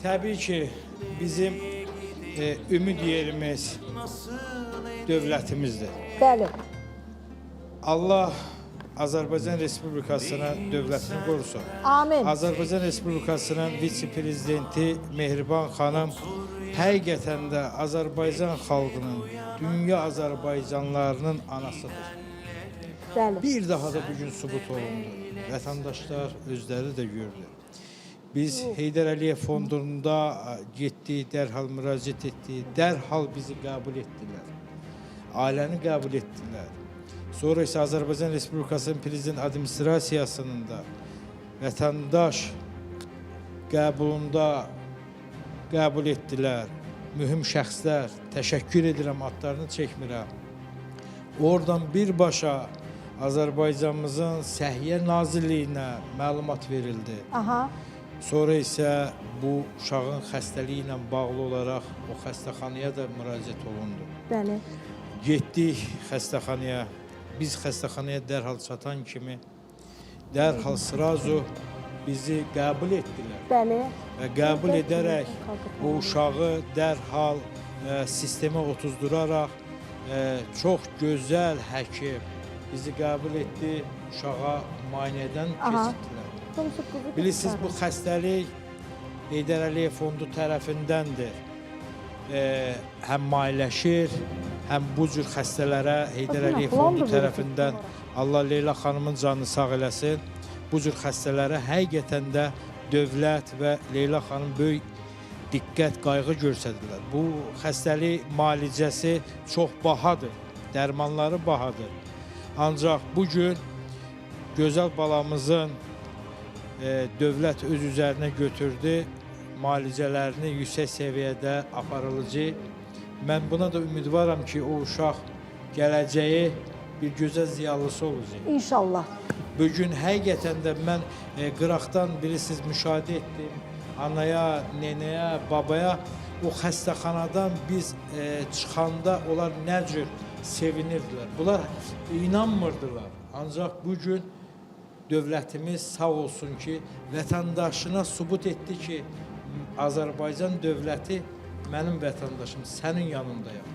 Təbii ki, bizim ümid yerimiz dövlətimizdir. Bəli. Allah Azərbaycan Respublikasına dövlətini qorusun. Amin. Azərbaycan Respublikasının vitse-prezidenti Mehriban xanım həqiqətən də Azərbaycan xalqının, dünya Azərbaycanlarının anasıdır. Bəli. Bir daha da bugün sübut olundu. Vətəndaşlar özləri də gördü. Biz Heydər Əliyev fondunda getdik, dərhal müraciət etdik, dərhal bizi qəbul etdilər. Ailəni qəbul etdilər. Sonra isə Azərbaycan Respublikasının Prezident Administrasiyasının da vətəndaş qəbulunda qəbul etdilər. Mühüm şəxslər, təşəkkür edirəm, adlarını çəkmirəm. Oradan birbaşa Azərbaycanımızın Səhiyyə Nazirliyinə məlumat verildi. Aha. Sonra isə bu uşağın xəstəliyi ilə bağlı olaraq o xəstəxanaya da müraciət olundu. Bəli. Getdik xəstəxanaya. Biz xəstəxanaya dərhal çatan kimi dərhal sırazu bizi qəbul etdilər. Bəli. Və qəbul edərək o uşağı dərhal sistemə otuzduraraq çox gözəl həkim bizi qəbul etdi, uşağa müayinədən keçirdilər. Bilirsiniz, bu xəstəlik Heydər Əliyev fondu tərəfindəndir. Həm müayinləşir, həm bu cür xəstələrə Heydər Əliyev fondu tərəfindən, Allah Leyla xanımın canını sağ eləsin, bu cür xəstələrə həqiqətən də dövlət və Leyla xanım böyük diqqət, qayğı göstərdilər. Bu xəstəlik müalicəsi çox bahadır, dərmanları bahadır. Ancaq bugün gözəl balamızın dövlət öz üzərinə götürdü, müalicələrini yüksək səviyyədə aparılıcı. Mən buna da ümidvaram ki, o uşaq gələcəyi bir gözəl ziyalısı olacaq. İnşallah. Bugün həqiqətən də mən qıraqdan bilirsiniz müşahidə etdim. Anaya, nenəyə, babaya o xəstəxanadan biz çıxanda onlar nə cür sevinirdilər. Bunlar inanmırdılar. Ancaq bugün dövlətimiz sağ olsun ki, vətəndaşına sübut etdi ki, Azərbaycan dövləti mənim vətəndaşım, sənin yanındayam.